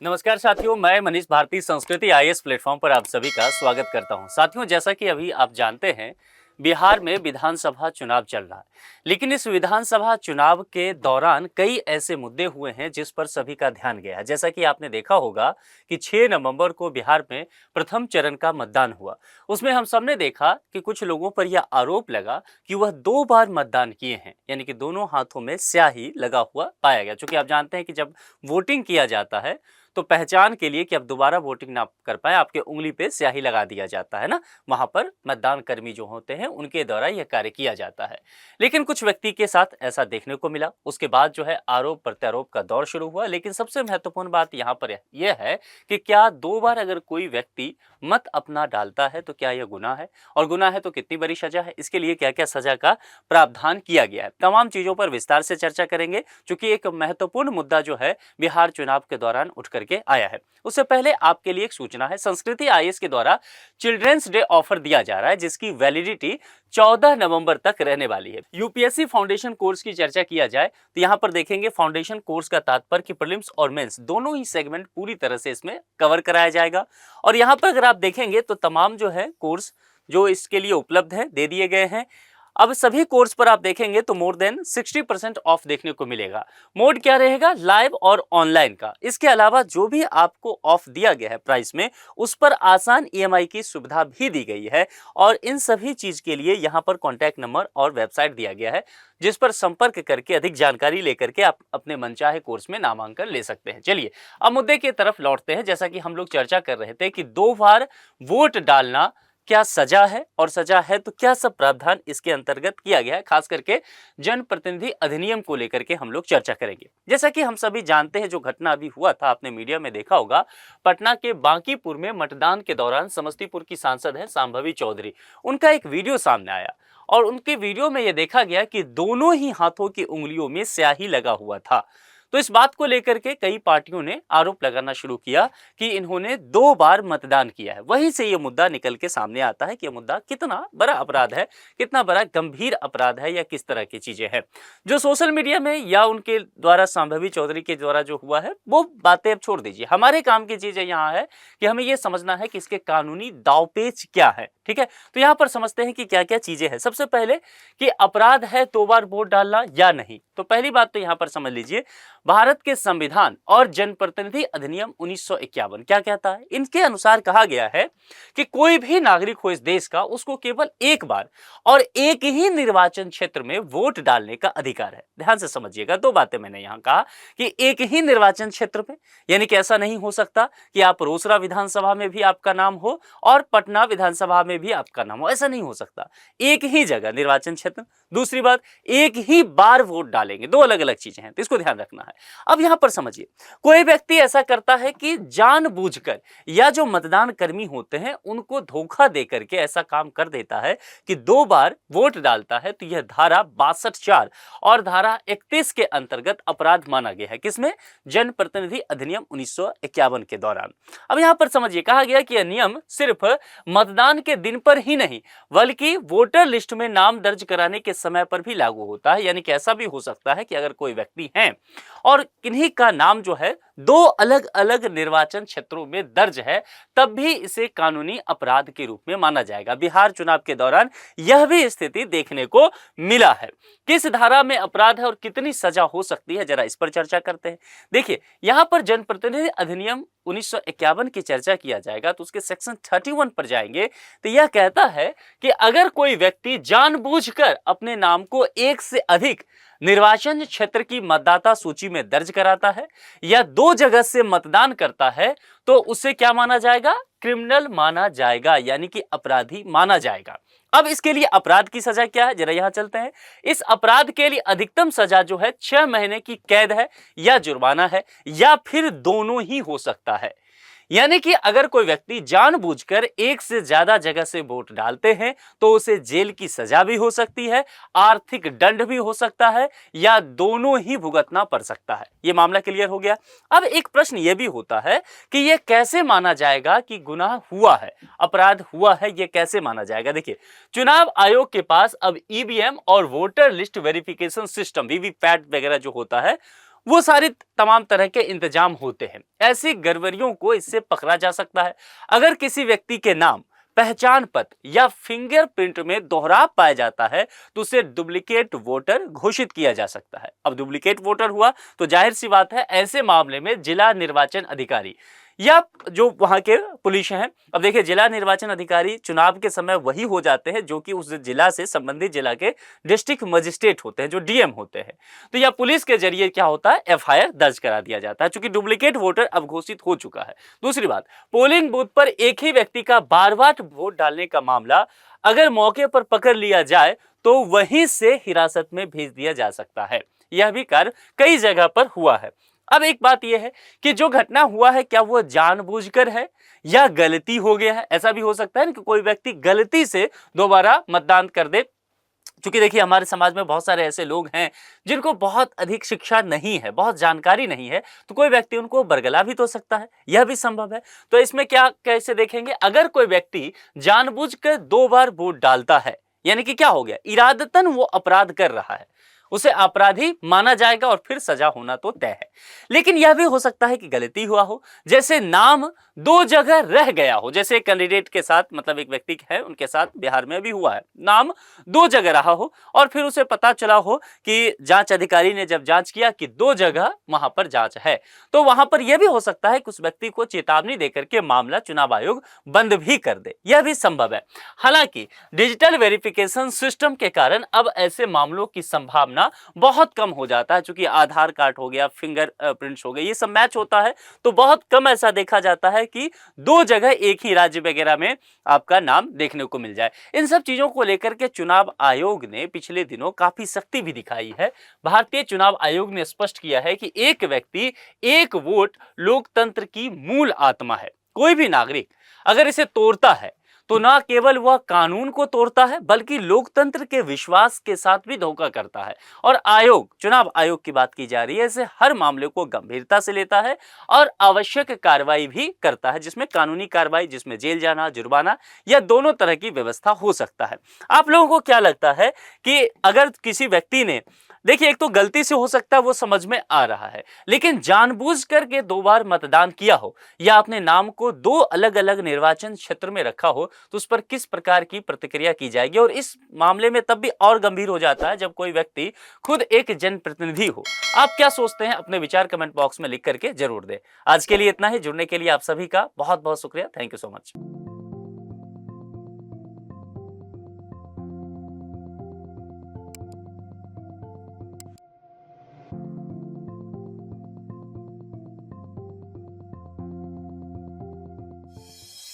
नमस्कार साथियों, मैं मनीष भारती संस्कृति आईएएस प्लेटफॉर्म पर आप सभी का स्वागत करता हूं। साथियों, जैसा कि अभी आप जानते हैं, बिहार में विधानसभा चुनाव चल रहा है। लेकिन इस विधानसभा चुनाव के दौरान कई ऐसे मुद्दे हुए हैं जिस पर सभी का ध्यान गया है। जैसा कि आपने देखा होगा कि 6 नवंबर को बिहार में प्रथम चरण का मतदान हुआ। उसमें हम सबने देखा कि कुछ लोगों पर यह आरोप लगा कि वह 2 बार मतदान किए हैं, यानी कि दोनों हाथों में स्याही लगा हुआ पाया गया। चूंकि आप जानते हैं कि जब वोटिंग किया जाता है तो पहचान के लिए कि अब दोबारा वोटिंग ना कर पाए, आपके उंगली पे स्याही लगा दिया जाता है ना। वहां पर मतदान कर्मी जो होते हैं उनके द्वारा यह कार्य किया जाता है। लेकिन कुछ व्यक्ति के साथ ऐसा देखने को मिला। उसके बाद जो है आरोप प्रत्यारोप का दौर शुरू हुआ। लेकिन सबसे महत्वपूर्ण बात यहाँ पर यह है कि क्या 2 बार अगर कोई व्यक्ति मत अपना डालता है तो क्या यह गुनाह है, और गुनाह है तो कितनी बड़ी सजा है, इसके लिए क्या क्या सजा का प्रावधान किया गया है। तमाम चीजों पर विस्तार से चर्चा करेंगे, क्योंकि एक महत्वपूर्ण मुद्दा जो है बिहार चुनाव के दौरान उठ करके आया है। उससे पहले आपके लिए एक सूचना है, संस्कृति आईएएस के द्वारा चिल्ड्रंस डे ऑफर दिया जा रहा है, जिसकी वैलिडिटी 14 नवंबर तक रहने वाली है। यूपीएससी फाउंडेशन कोर्स की चर्चा किया जाए तो यहां पर देखेंगे फाउंडेशन कोर्स का तात्पर्य कि प्रीलिम्स और मेंस दोनों ही सेगमेंट पूरी तरह से इसमें कवर कराया जाएगा। और यहां पर अगर आप देखेंगे तो तमाम जो है कोर्स जो इसके लिए उपलब्ध है दे दिए गए हैं। अब सभी कोर्स पर आप देखेंगे तो मोर देन 60% ऑफ देखने को मिलेगा। मोड क्या रहेगा, लाइव और ऑनलाइन का। इसके अलावा जो भी आपको ऑफ दिया गया है प्राइस में, उस पर आसान ईएमआई की सुविधा भी दी गई है। और इन सभी चीज के लिए यहाँ पर कॉन्टैक्ट नंबर और वेबसाइट दिया गया है, जिस पर संपर्क करके अधिक जानकारी लेकर के आप अपने मनचाहे कोर्स में नामांकन ले सकते हैं। चलिए अब मुद्दे की तरफ लौटते हैं। जैसा कि हम लोग चर्चा कर रहे थे कि 2 बार वोट डालना क्या सजा है, और सजा है तो क्या सब प्रावधान इसके अंतर्गत किया गया है, खास करके जनप्रतिनिधि अधिनियम को लेकर के हम लोग चर्चा करेंगे। जैसा कि हम सभी जानते हैं, जो घटना अभी हुआ था आपने मीडिया में देखा होगा, पटना के बांकीपुर में मतदान के दौरान समस्तीपुर की सांसद है शांभवी चौधरी, उनका एक वीडियो सामने आया और उनके वीडियो में यह देखा गया कि दोनों ही हाथों की उंगलियों में स्याही लगा हुआ था। तो इस बात को लेकर के कई पार्टियों ने आरोप लगाना शुरू किया कि इन्होंने 2 बार मतदान किया है। वहीं से ये मुद्दा निकल के सामने आता है कि यह मुद्दा कितना बड़ा अपराध है, कितना बड़ा गंभीर अपराध है, या किस तरह की चीजें हैं जो सोशल मीडिया में या उनके द्वारा शांभवी चौधरी के द्वारा जो हुआ है वो बातें अब छोड़ दीजिए। हमारे काम की चीजें यहाँ है कि हमें यह समझना है कि इसके कानूनी दावपेच क्या है। ठीक है, तो यहाँ पर समझते हैं कि क्या क्या चीजें हैं। सबसे पहले कि अपराध है 2 बार वोट डालना या नहीं। तो पहली बात तो यहाँ पर समझ लीजिए, भारत के संविधान और जनप्रतिनिधि अधिनियम 1951 क्या कहता है। इनके अनुसार कहा गया है कि कोई भी नागरिक हो इस देश का, उसको केवल एक बार और एक ही निर्वाचन क्षेत्र में वोट डालने का अधिकार है। ध्यान से समझिएगा, 2 बातें मैंने यहां कहा कि एक ही निर्वाचन क्षेत्र में, यानी कि ऐसा नहीं हो सकता कि आप रोसड़ा विधानसभा में भी आपका नाम हो और पटना विधानसभा में भी आपका नाम हो, ऐसा नहीं हो सकता। एक ही जगह निर्वाचन क्षेत्र। दूसरी बात, एक ही बार वोट डालेंगे, 2 अलग अलग चीजें हैं, तो इसको ध्यान रखना है। अब यहां पर समझिए, कोई व्यक्ति ऐसा करता है कि जानबूझकर, या जो मतदान कर्मी होते हैं उनको धोखा देकर के ऐसा काम कर देता है कि 2 बार वोट डालता है, तो यह धारा 62(4) और धारा 31 के अंतर्गत अपराध माना गया है। किसमें? जनप्रतिनिधि अधिनियम 1951 के दौरान। अब यहां पर समझिए, कहा गया कि यह नियम सिर्फ मतदान के दिन पर ही नहीं, बल्कि वोटर लिस्ट में नाम दर्ज कराने के समय पर भी लागू होता है। यानी कि ऐसा भी हो सकता है कि अगर कोई व्यक्ति है और किन्हीं का नाम जो है 2 अलग अलग निर्वाचन क्षेत्रों में दर्ज है, तब भी इसे कानूनी अपराध के रूप में माना जाएगा। बिहार चुनाव के दौरान यह भी स्थिति देखने को मिला है। किस धारा में अपराध है और कितनी सजा हो सकती है, जरा इस पर चर्चा करते हैं। देखिए, यहां पर जनप्रतिनिधि अधिनियम 1951 की चर्चा किया जाएगा तो उसके सेक्शन 31 पर जाएंगे तो यह कहता है कि अगर कोई व्यक्ति जानबूझकर अपने नाम को एक से अधिक निर्वाचन क्षेत्र की मतदाता सूची में दर्ज कराता है या 2 जगह से मतदान करता है, तो उसे क्या माना जाएगा? क्रिमिनल माना जाएगा, यानी कि अपराधी माना जाएगा। अब इसके लिए अपराध की सजा क्या है, जरा यहां चलते हैं। इस अपराध के लिए अधिकतम सजा जो है 6 महीने की कैद है, या जुर्माना है, या फिर दोनों ही हो सकता है। यानी कि अगर कोई व्यक्ति जानबूझकर एक से ज्यादा जगह से वोट डालते हैं तो उसे जेल की सजा भी हो सकती है, आर्थिक दंड भी हो सकता है, या दोनों ही भुगतना पड़ सकता है। यह मामला क्लियर हो गया। अब एक प्रश्न यह भी होता है कि यह कैसे माना जाएगा कि गुनाह हुआ है, अपराध हुआ है, यह कैसे माना जाएगा। देखिए, चुनाव आयोग के पास अब ईवीएम और voter list verification system VVPAT वगैरह जो होता है वो सारे तमाम तरह के इंतजाम होते हैं। ऐसी गड़बड़ियों को इससे पकड़ा जा सकता है। अगर किसी व्यक्ति के नाम, पहचान पत्र या फिंगरप्रिंट में दोहराव पाया जाता है तो उसे डुप्लीकेट वोटर घोषित किया जा सकता है। अब डुप्लीकेट वोटर हुआ तो जाहिर सी बात है ऐसे मामले में जिला निर्वाचन अधिकारी या जो वहां के पुलिस हैं, अब देखिए जिला निर्वाचन अधिकारी चुनाव के समय वही हो जाते हैं जो कि उस जिला से संबंधित जिला के डिस्ट्रिक्ट मजिस्ट्रेट होते हैं, जो डीएम होते हैं। तो या पुलिस के जरिए क्या होता है, एफआईआर दर्ज करा दिया जाता है, चूंकि डुप्लीकेट वोटर अब घोषित हो चुका है। दूसरी बात, पोलिंग बूथ पर एक ही व्यक्ति का बार बार वोट डालने का मामला अगर मौके पर पकड़ लिया जाए तो वहीं से हिरासत में भेज दिया जा सकता है। यह भी कार्य कई जगह पर हुआ है। अब एक बात यह है कि जो घटना हुआ है क्या वो जानबूझकर है या गलती हो गया है। ऐसा भी हो सकता है ना कि कोई व्यक्ति गलती से दोबारा मतदान कर दे, क्योंकि देखिए हमारे समाज में बहुत सारे ऐसे लोग हैं जिनको बहुत अधिक शिक्षा नहीं है, बहुत जानकारी नहीं है, तो कोई व्यक्ति उनको बरगला भी तो सकता है, यह भी संभव है। तो इसमें क्या कैसे देखेंगे, अगर कोई व्यक्ति जानबूझकर 2 बार वोट डालता है यानी कि क्या हो गया, इरादतन वो अपराध कर रहा है, उसे अपराधी माना जाएगा और फिर सजा होना तो तय है। लेकिन यह भी हो सकता है कि गलती हुआ हो, जैसे नाम 2 जगह रह गया हो, जैसे एक कैंडिडेट के साथ, मतलब एक व्यक्ति है उनके साथ बिहार में भी हुआ है, नाम 2 जगह रहा हो और फिर उसे पता चला हो कि जांच अधिकारी ने जब जांच किया कि 2 जगह वहां पर जांच है, तो वहां पर यह भी हो सकता है कि उस व्यक्ति को चेतावनी देकर के मामला चुनाव आयोग बंद भी कर दे, यह भी संभव है। हालांकि डिजिटल वेरिफिकेशन सिस्टम के कारण अब ऐसे मामलों की संभावना बहुत कम हो जाता है, क्योंकि आधार कार्ड हो गया, फिंगर प्रिंट्स हो गए, ये सब मैच होता है, तो बहुत कम ऐसा देखा जाता है कि 2 जगह एक ही राज्य वगैरह में आपका नाम देखने को मिल जाए। इन सब चीजों को लेकर के चुनाव आयोग ने पिछले दिनों काफी सख्ती भी दिखाई है। भारतीय चुनाव आयोग ने स्पष्ट किया है कि एक व्यक्ति एक वोट लोकतंत्र की मूल आत्मा है। कोई भी नागरिक अगर इसे तोड़ता है तो ना केवल वह कानून को तोड़ता है बल्कि लोकतंत्र के विश्वास के साथ भी धोखा करता है। और आयोग, चुनाव आयोग की बात की जा रही है, इसे हर मामले को गंभीरता से लेता है और आवश्यक कार्रवाई भी करता है, जिसमें कानूनी कार्रवाई, जिसमें जेल जाना, जुर्माना या दोनों तरह की व्यवस्था हो सकता है। आप लोगों को क्या लगता है कि अगर किसी व्यक्ति ने, देखिए एक तो गलती से हो सकता है वो समझ में आ रहा है, लेकिन जानबूझ करके 2 बार मतदान किया हो या अपने नाम को 2 अलग अलग निर्वाचन क्षेत्र में रखा हो, तो उस पर किस प्रकार की प्रतिक्रिया की जाएगी। और इस मामले में तब भी और गंभीर हो जाता है जब कोई व्यक्ति खुद एक जनप्रतिनिधि हो। आप क्या सोचते हैं, अपने विचार कमेंट बॉक्स में लिख करके जरूर दें। आज के लिए इतना ही। जुड़ने के लिए आप सभी का बहुत बहुत शुक्रिया। Thank you so much.